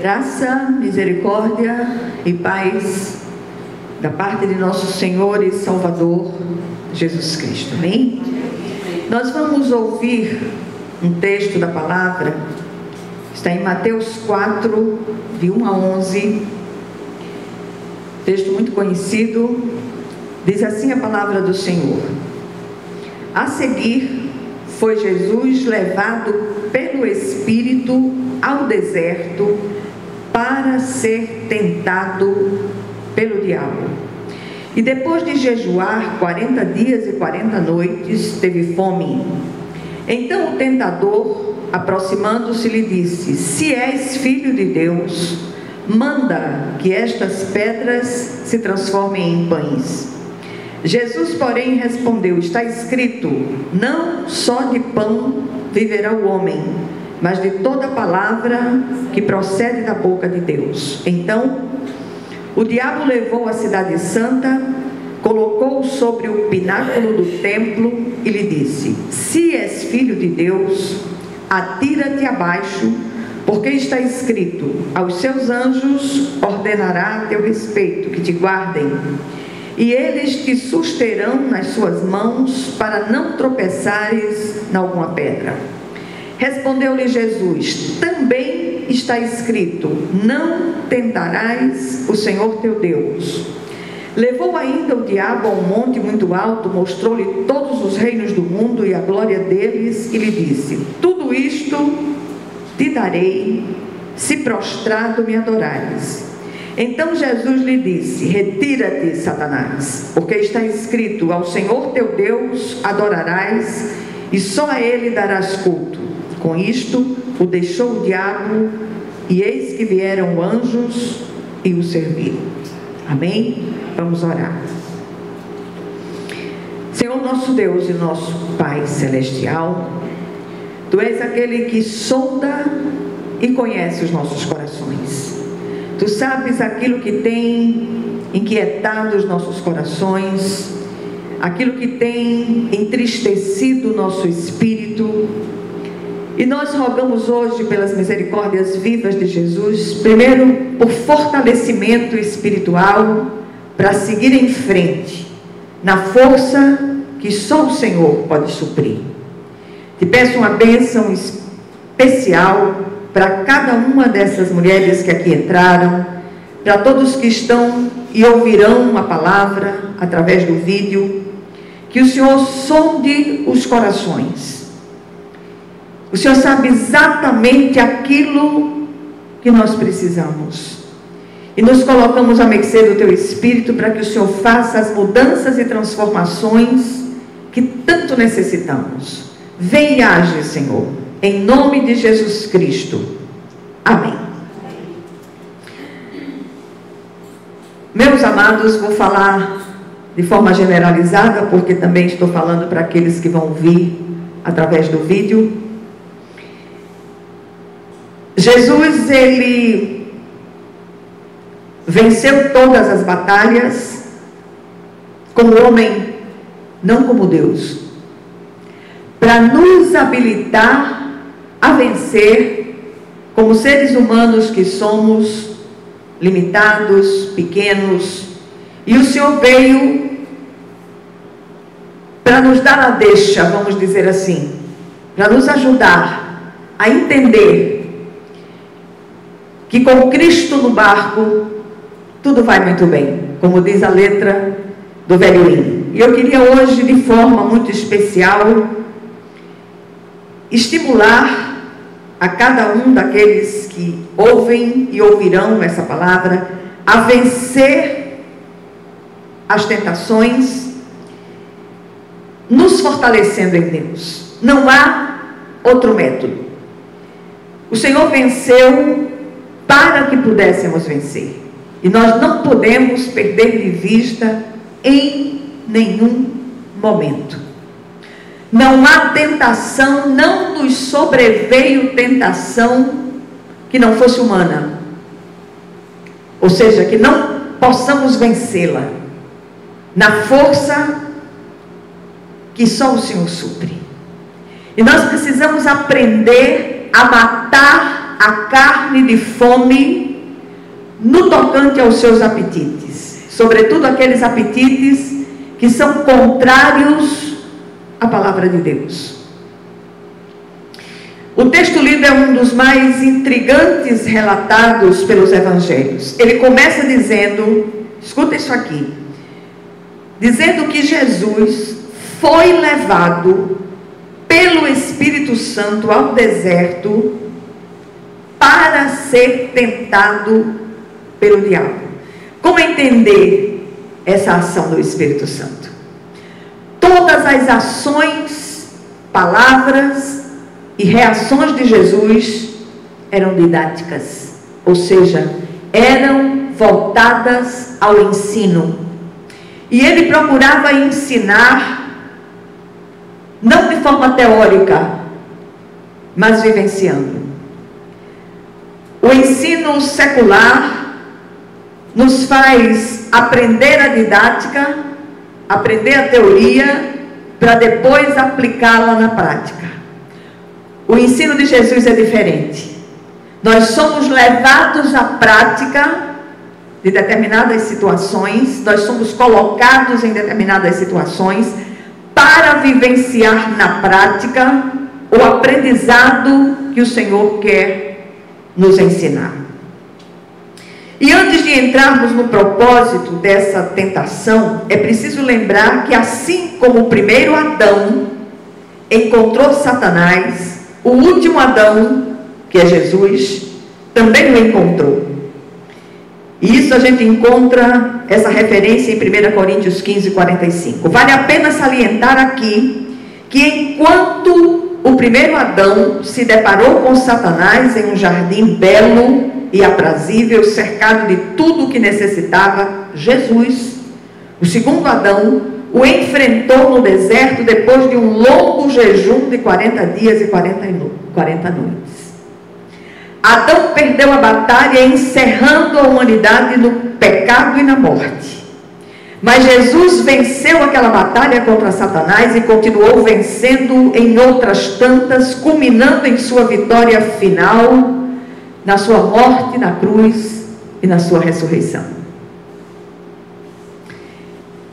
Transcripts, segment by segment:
Graça, misericórdia e paz da parte de nosso Senhor e Salvador Jesus Cristo. Amém? Nós vamos ouvir um texto da palavra, está em Mateus 4, de 1 a 11, texto muito conhecido. Diz assim a palavra do Senhor: a seguir foi Jesus levado pelo Espírito ao deserto para ser tentado pelo diabo. E depois de jejuar 40 dias e 40 noites, teve fome. Então o tentador, aproximando-se, lhe disse: se és filho de Deus, manda que estas pedras se transformem em pães. Jesus, porém, respondeu: está escrito, não só de pão viverá o homem, mas de toda palavra que procede da boca de Deus. Então o diabo levou a cidade santa, colocou-o sobre o pináculo do templo e lhe disse: se és filho de Deus, atira-te abaixo, porque está escrito, aos seus anjos ordenará a teu respeito que te guardem, e eles te susterão nas suas mãos, para não tropeçares em alguma pedra. Respondeu-lhe Jesus: também está escrito, não tentarás o Senhor teu Deus. Levou ainda o diabo a um monte muito alto, mostrou-lhe todos os reinos do mundo e a glória deles, e lhe disse: tudo isto te darei, se prostrado me adorares. Então Jesus lhe disse: retira-te, Satanás, porque está escrito, ao Senhor teu Deus adorarás, e só a ele darás culto. Com isto o deixou o diabo, e eis que vieram anjos e o serviram. Amém? Vamos orar. Senhor nosso Deus e nosso Pai Celestial, Tu és aquele que sonda e conhece os nossos corações. Tu sabes aquilo que tem inquietado os nossos corações, aquilo que tem entristecido o nosso espírito. E nós rogamos hoje pelas misericórdias vivas de Jesus, primeiro por fortalecimento espiritual, para seguir em frente, na força que só o Senhor pode suprir. Te peço uma bênção especial para cada uma dessas mulheres que aqui entraram, para todos que estão e ouvirão a palavra através do vídeo, que o Senhor sonde os corações. O Senhor sabe exatamente aquilo que nós precisamos. E nos colocamos à mercê do Teu Espírito para que o Senhor faça as mudanças e transformações que tanto necessitamos. Vem e age, Senhor, em nome de Jesus Cristo. Amém. Meus amados, vou falar de forma generalizada, porque também estou falando para aqueles que vão vir através do vídeo. Jesus, ele venceu todas as batalhas como homem, não como Deus, para nos habilitar a vencer como seres humanos que somos, limitados, pequenos. E o Senhor veio para nos dar a deixa, vamos dizer assim, para nos ajudar a entender que com Cristo no barco, tudo vai muito bem, como diz a letra do velho hino. E eu queria hoje, de forma muito especial, estimular a cada um daqueles que ouvem e ouvirão essa palavra, a vencer as tentações, nos fortalecendo em Deus. Não há outro método. O Senhor venceu para que pudéssemos vencer. E nós não podemos perder de vista em nenhum momento. Não há tentação, não nos sobreveio tentação que não fosse humana. Ou seja, que não possamos vencê-la na força que só o Senhor supre. E nós precisamos aprender a matar a carne de fome no tocante aos seus apetites, sobretudo aqueles apetites que são contrários à palavra de Deus. O texto lido é um dos mais intrigantes relatados pelos evangelhos. Ele começa dizendo, escuta isso aqui, dizendo que Jesus foi levado pelo Espírito Santo ao deserto para ser tentado pelo diabo. Como entender essa ação do Espírito Santo? Todas as ações, palavras e reações de Jesus eram didáticas, ou seja, eram voltadas ao ensino. E ele procurava ensinar, não de forma teórica, mas vivenciando. O ensino secular nos faz aprender a didática, aprender a teoria, para depois aplicá-la na prática. O ensino de Jesus é diferente. Nós somos levados à prática de determinadas situações, nós somos colocados em determinadas situações para vivenciar na prática o aprendizado que o Senhor quer nos ensinar. E antes de entrarmos no propósito dessa tentação, é preciso lembrar que assim como o primeiro Adão encontrou Satanás, o último Adão, que é Jesus, também o encontrou. E isso a gente encontra essa referência em 1 Coríntios 15, 45. Vale a pena salientar aqui que enquanto o primeiro Adão se deparou com Satanás em um jardim belo e aprazível, cercado de tudo o que necessitava, Jesus, o segundo Adão, o enfrentou no deserto depois de um longo jejum de 40 dias e 40 noites. Adão perdeu a batalha encerrando a humanidade no pecado e na morte. Mas Jesus venceu aquela batalha contra Satanás e continuou vencendo em outras tantas, culminando em sua vitória final, na sua morte na cruz e na sua ressurreição.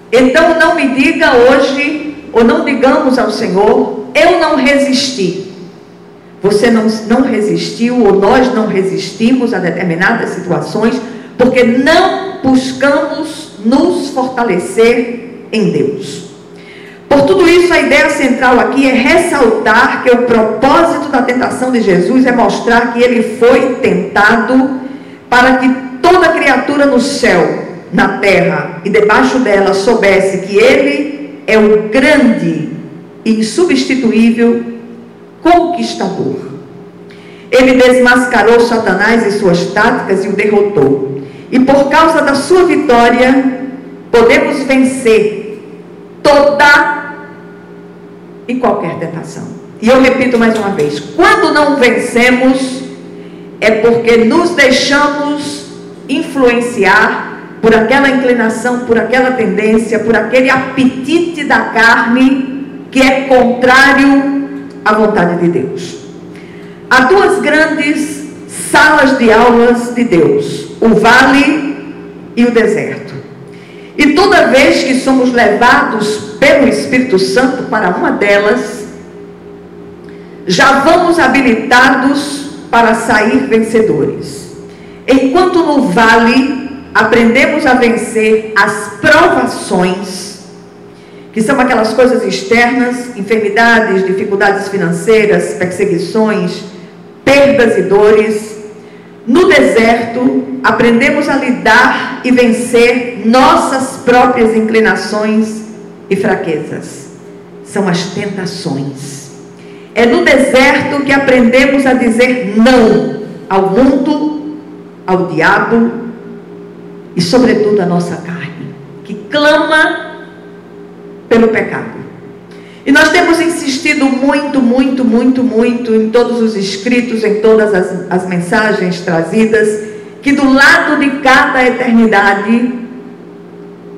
Então não me diga hoje, ou não digamos ao Senhor, eu não resisti. Você não resistiu, ou nós não resistimos a determinadas situações, porque não buscamos nos fortalecer em Deus. Por tudo isso, a ideia central aqui é ressaltar que o propósito da tentação de Jesus é mostrar que ele foi tentado para que toda criatura no céu, na terra e debaixo dela soubesse que ele é o grande e insubstituível conquistador. Ele desmascarou Satanás e suas táticas e o derrotou. E por causa da sua vitória, podemos vencer toda e qualquer tentação. E eu repito mais uma vez, quando não vencemos, é porque nos deixamos influenciar por aquela inclinação, por aquela tendência, por aquele apetite da carne que é contrário à vontade de Deus. Há duas grandes salas de aulas de Deus, o vale e o deserto. E toda vez que somos levados pelo Espírito Santo para uma delas, já vamos habilitados para sair vencedores. Enquanto no vale aprendemos a vencer as provações, que são aquelas coisas externas, enfermidades, dificuldades financeiras, perseguições, perdas e dores. No deserto, aprendemos a lidar e vencer nossas próprias inclinações e fraquezas. São as tentações. É no deserto que aprendemos a dizer não ao mundo, ao diabo e, sobretudo, à nossa carne, que clama pelo pecado. E nós temos insistido muito em todos os escritos, em todas as mensagens trazidas, que do lado de cada eternidade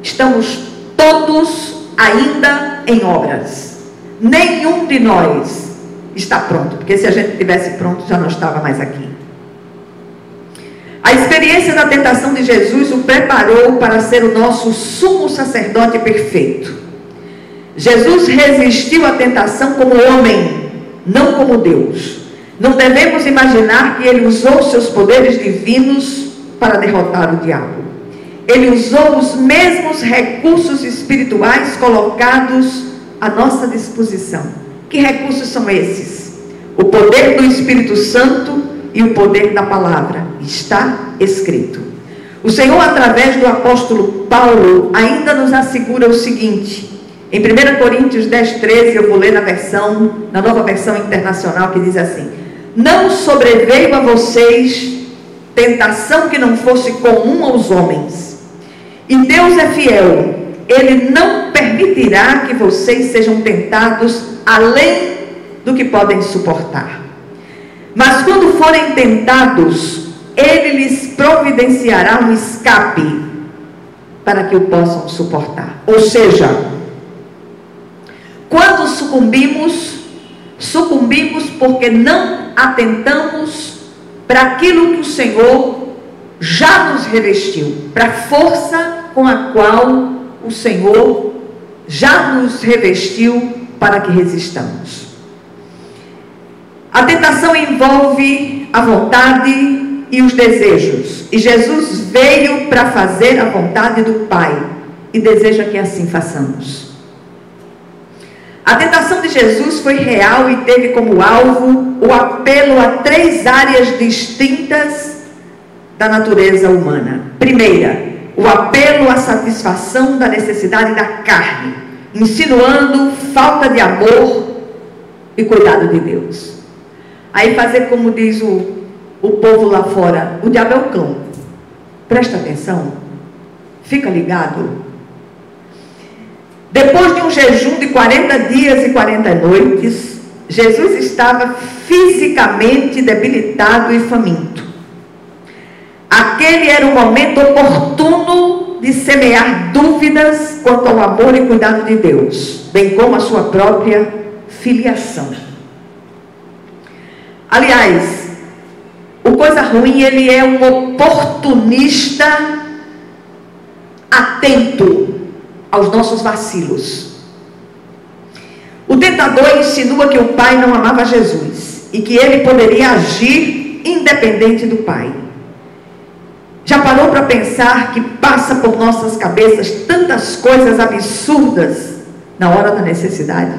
estamos todos ainda em obras. Nenhum de nós está pronto, porque se a gente estivesse pronto já não estava mais aqui. A experiência da tentação de Jesus o preparou para ser o nosso sumo sacerdote perfeito. Jesus resistiu à tentação como homem, não como Deus. Não devemos imaginar que ele usou seus poderes divinos para derrotar o diabo. Ele usou os mesmos recursos espirituais colocados à nossa disposição. Que recursos são esses? O poder do Espírito Santo e o poder da palavra. Está escrito. O Senhor, através do apóstolo Paulo, ainda nos assegura o seguinte. Em 1 Coríntios 10:13, eu vou ler na nova versão internacional, que diz assim: não sobreveio a vocês tentação que não fosse comum aos homens. E Deus é fiel. Ele não permitirá que vocês sejam tentados além do que podem suportar. Mas quando forem tentados, Ele lhes providenciará um escape para que o possam suportar. Ou seja, quando sucumbimos porque não atentamos para aquilo que o Senhor já nos revestiu, para a força com a qual o Senhor já nos revestiu para que resistamos. A tentação envolve a vontade e os desejos. E Jesus veio para fazer a vontade do Pai e deseja que assim façamos. A tentação de Jesus foi real e teve como alvo o apelo a 3 áreas distintas da natureza humana. Primeira, o apelo à satisfação da necessidade da carne, insinuando falta de amor e cuidado de Deus. Aí fazer como diz o povo lá fora, o diabo é o cão. Presta atenção, fica ligado. Depois de um jejum de 40 dias e 40 noites, Jesus estava fisicamente debilitado e faminto. Aquele era o momento oportuno de semear dúvidas quanto ao amor e cuidado de Deus, bem como a sua própria filiação. Aliás, o coisa ruim, ele é um oportunista atento aos nossos vacilos. O tentador insinua que o Pai não amava Jesus e que ele poderia agir independente do Pai. Já parou para pensar que passa por nossas cabeças tantas coisas absurdas na hora da necessidade?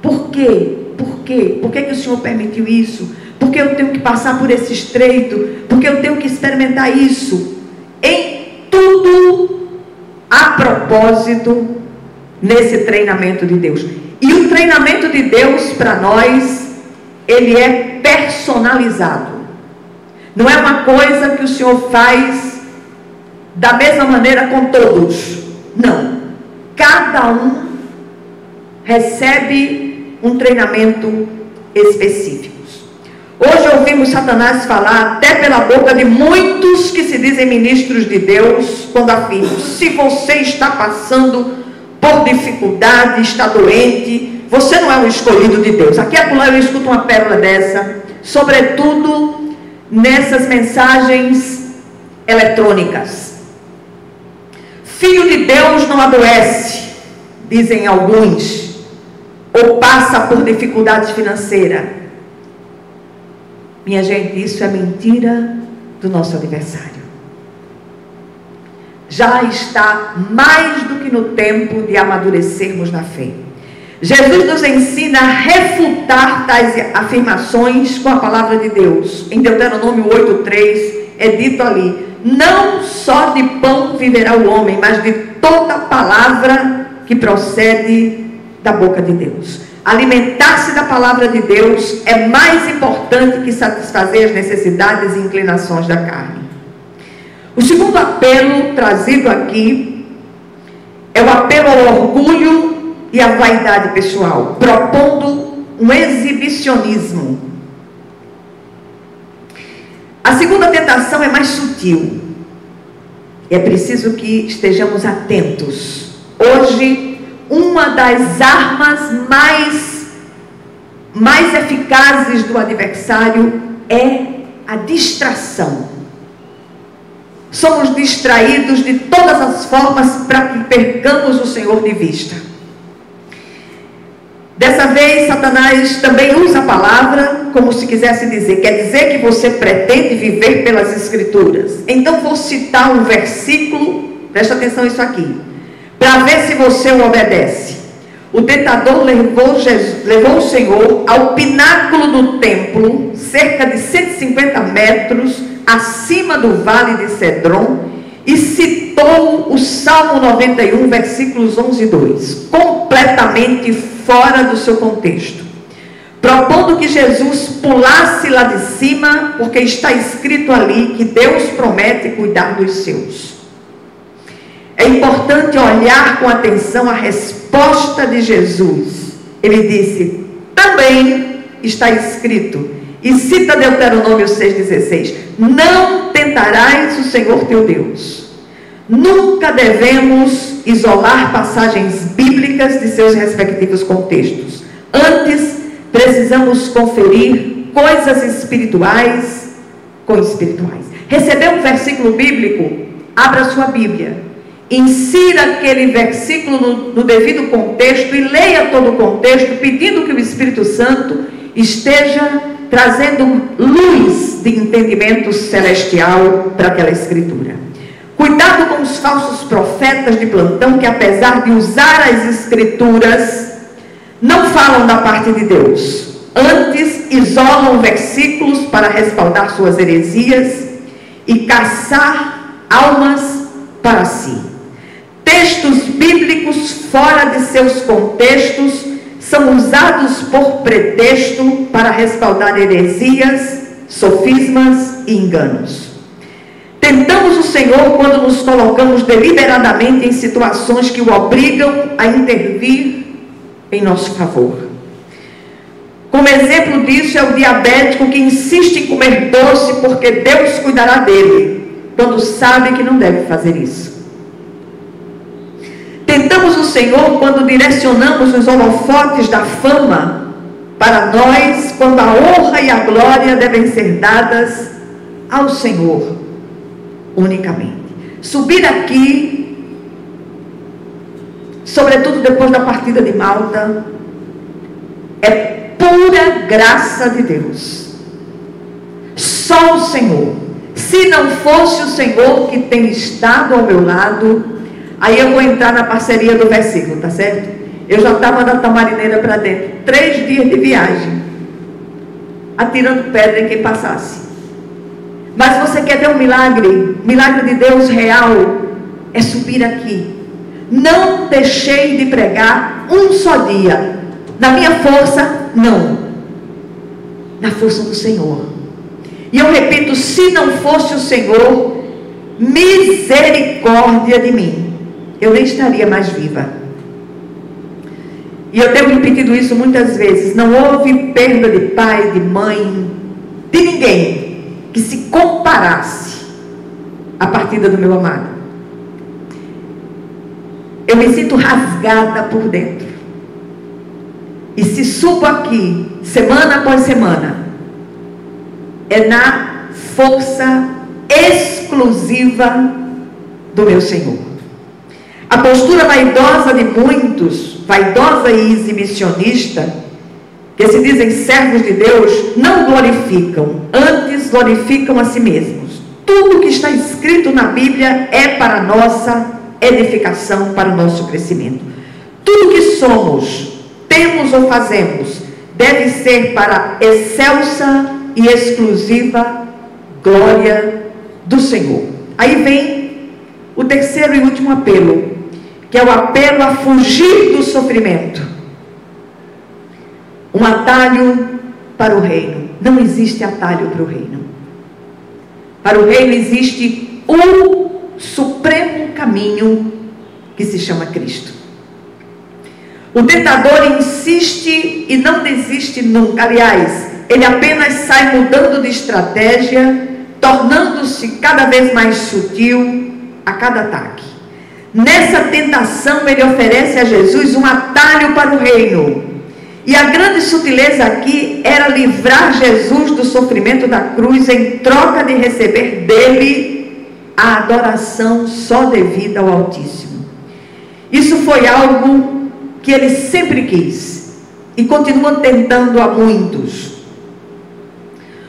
Por quê? Por quê? Por que o Senhor permitiu isso? Por que eu tenho que passar por esse estreito? Por que eu tenho que experimentar isso? Em tudo a propósito nesse treinamento de Deus. E o treinamento de Deus para nós, ele é personalizado. Não é uma coisa que o Senhor faz da mesma maneira com todos. Não. Cada um recebe um treinamento específico. Hoje ouvimos Satanás falar até pela boca de muitos que se dizem ministros de Deus, quando afirmam: se você está passando por dificuldade, está doente, você não é um escolhido de Deus. Aqui e acolá eu escuto uma pérola dessa, sobretudo nessas mensagens eletrônicas. Filho de Deus não adoece, dizem alguns, ou passa por dificuldade financeira. Minha gente, isso é mentira do nosso adversário. Já está mais do que no tempo de amadurecermos na fé. Jesus nos ensina a refutar tais afirmações com a palavra de Deus. Em Deuteronômio 8:3 é dito ali: não só de pão viverá o homem, mas de toda palavra que procede da boca de Deus. Alimentar-se da palavra de Deus é mais importante que satisfazer as necessidades e inclinações da carne. O segundo apelo trazido aqui é o apelo ao orgulho e à vaidade pessoal, propondo um exibicionismo. A segunda tentação é mais sutil. É preciso que estejamos atentos. Hoje, uma das armas mais eficazes do adversário é a distração. somos distraídos de todas as formas para que percamos o Senhor de vista. Dessa vez, Satanás também usa a palavra como se quisesse dizer, quer dizer que você pretende viver pelas Escrituras. Então vou citar um versículo, presta atenção nisso aqui, para ver se você o obedece. O tentador levou o Senhor ao pináculo do templo, cerca de 150 metros acima do vale de Cedron, e citou o Salmo 91, versículos 11 e 2, completamente fora do seu contexto, propondo que Jesus pulasse lá de cima, porque está escrito ali que Deus promete cuidar dos seus. É importante olhar com atenção a resposta de Jesus. Ele disse, também está escrito, e cita Deuteronômio 6,16, não tentarás o Senhor teu Deus. Nunca devemos isolar passagens bíblicas de seus respectivos contextos. Antes, precisamos conferir coisas espirituais com espirituais. Recebeu um versículo bíblico? Abra sua Bíblia. Insira aquele versículo no devido contexto e leia todo o contexto, pedindo que o Espírito Santo esteja trazendo luz de entendimento celestial para aquela escritura. Cuidado com os falsos profetas de plantão que, apesar de usar as escrituras, não falam da parte de Deus. Antes, isolam versículos para respaldar suas heresias e caçar almas para si. Textos bíblicos fora de seus contextos são usados por pretexto para respaldar heresias, sofismas e enganos. Tentamos o Senhor quando nos colocamos deliberadamente em situações que o obrigam a intervir em nosso favor. Como exemplo disso é o diabético que insiste em comer doce porque Deus cuidará dele, quando sabe que não deve fazer isso. Tentamos o Senhor quando direcionamos os holofotes da fama para nós, quando a honra e a glória devem ser dadas ao Senhor unicamente. Subir aqui, sobretudo depois da partida de Malta, é pura graça de Deus. Só o Senhor. Se não fosse o Senhor que tem estado ao meu lado, aí eu vou entrar na parceria do versículo, tá certo? Eu já estava na Tamarineira para dentro, 3 dias de viagem, atirando pedra em quem passasse. Mas você quer ver um milagre? Milagre de Deus real é subir aqui. Não deixei de pregar um só dia. Na minha força, não. Na força do Senhor. E eu repito, se não fosse o Senhor, misericórdia de mim, eu nem estaria mais viva. E eu tenho repetido isso muitas vezes. Não houve perda de pai, de mãe, de ninguém que se comparasse à partida do meu amado. Eu me sinto rasgada por dentro. E se subo aqui, semana após semana, é na força exclusiva do meu Senhor. A postura vaidosa de muitos, vaidosa e exibicionista, que se dizem servos de Deus, não glorificam, antes glorificam a si mesmos. Tudo que está escrito na Bíblia é para a nossa edificação, para o nosso crescimento. Tudo que somos, temos ou fazemos, deve ser para a excelsa e exclusiva glória do Senhor. Aí vem o terceiro e último apelo, que é o apelo a fugir do sofrimento. Um atalho para o reino. Não existe atalho para o reino. Para o reino existe um supremo caminho que se chama Cristo. O tentador insiste e não desiste nunca. Aliás, ele apenas sai mudando de estratégia, tornando-se cada vez mais sutil a cada ataque. Nessa tentação, ele oferece a Jesus um atalho para o reino. E a grande sutileza aqui era livrar Jesus do sofrimento da cruz em troca de receber dele a adoração só devida ao Altíssimo. Isso foi algo que ele sempre quis e continua tentando a muitos.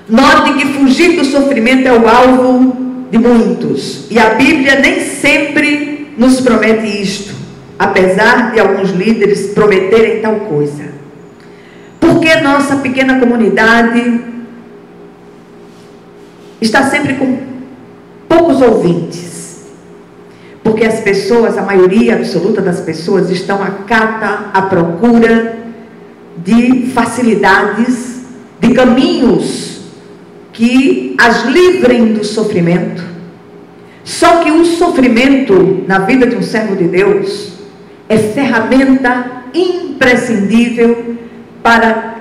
Note que fugir do sofrimento é o alvo de muitos, e a Bíblia nem sempre nos promete isto, apesar de alguns líderes prometerem tal coisa. Porque nossa pequena comunidade está sempre com poucos ouvintes? Porque as pessoas, a maioria absoluta das pessoas, estão à cata, à procura de facilidades, de caminhos que as livrem do sofrimento. Só que o sofrimento na vida de um servo de Deus é ferramenta imprescindível para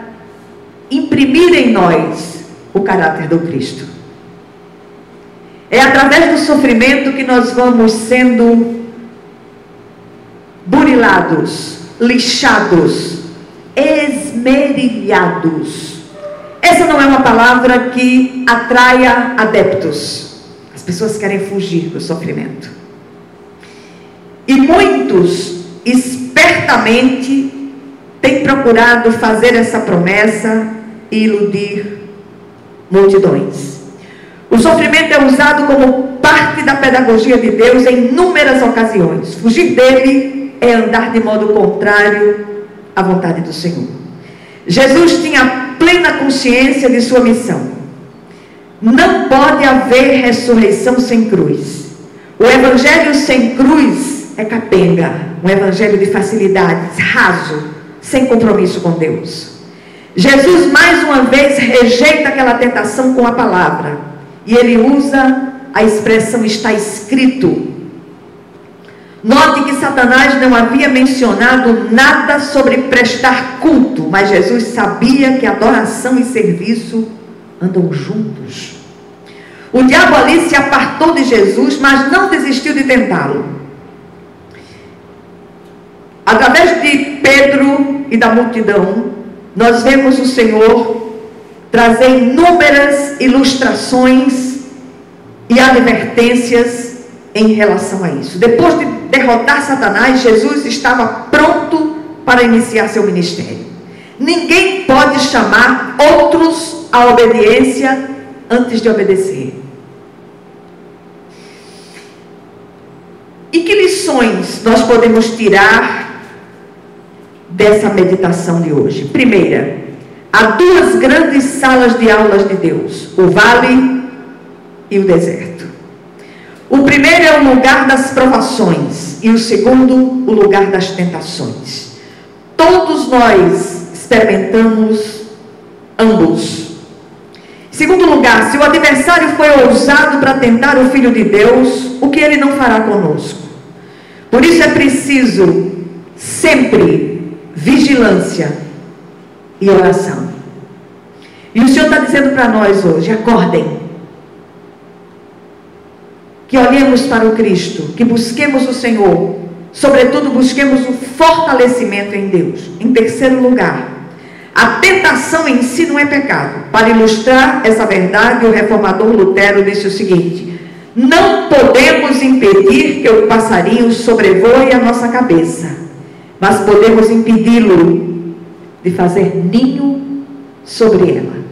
imprimir em nós o caráter do Cristo. É através do sofrimento que nós vamos sendo burilados, lixados, esmerilhados. Essa não é uma palavra que atraia adeptos. As pessoas querem fugir do sofrimento. E muitos, espertamente, têm procurado fazer essa promessa e iludir multidões. O sofrimento é usado como parte da pedagogia de Deus em inúmeras ocasiões. Fugir dele é andar de modo contrário à vontade do Senhor. Jesus tinha plena consciência de sua missão. Não pode haver ressurreição sem cruz. O evangelho sem cruz é capenga, um evangelho de facilidades, raso, sem compromisso com Deus. Jesus mais uma vez rejeita aquela tentação com a palavra, e ele usa a expressão está escrito. Note que Satanás não havia mencionado nada sobre prestar culto, mas Jesus sabia que adoração e serviço andam juntos. O diabo ali se apartou de Jesus, mas não desistiu de tentá-lo. Através de Pedro e da multidão, nós vemos o Senhor trazer inúmeras ilustrações e advertências em relação a isso. Depois de derrotar Satanás, Jesus estava pronto para iniciar seu ministério. Ninguém pode chamar outros à obediência antes de obedecer. E que lições nós podemos tirar dessa meditação de hoje? Primeira, há duas grandes salas de aulas de Deus: o vale e o deserto. O primeiro é o lugar das provações e o segundo, o lugar das tentações. Todos nós experimentamos ambos. Em segundo lugar, se o adversário foi ousado para tentar o Filho de Deus, o que ele não fará conosco? Por isso é preciso sempre vigilância e oração. E o Senhor está dizendo para nós hoje: acordem, que olhemos para o Cristo, que busquemos o Senhor, sobretudo busquemos o fortalecimento em Deus. Em terceiro lugar, a tentação em si não é pecado. Para ilustrar essa verdade, o reformador Lutero disse o seguinte: não podemos impedir que o passarinho sobrevoe a nossa cabeça, mas podemos impedi-lo de fazer ninho sobre ela.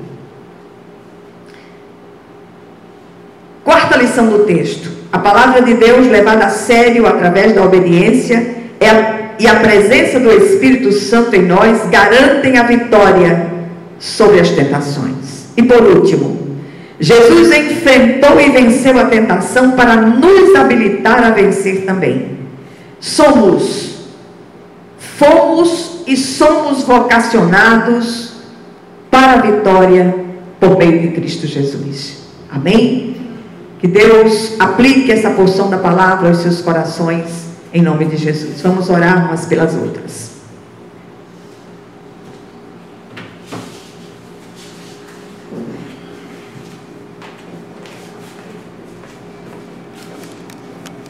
Quarta lição do texto: a palavra de Deus levada a sério através da obediência e a presença do Espírito Santo em nós garantem a vitória sobre as tentações. E por último, Jesus enfrentou e venceu a tentação para nos habilitar a vencer também. Fomos e somos vocacionados para a vitória por meio de Cristo Jesus. Amém? Que Deus aplique essa porção da palavra aos seus corações, em nome de Jesus. Vamos orar umas pelas outras.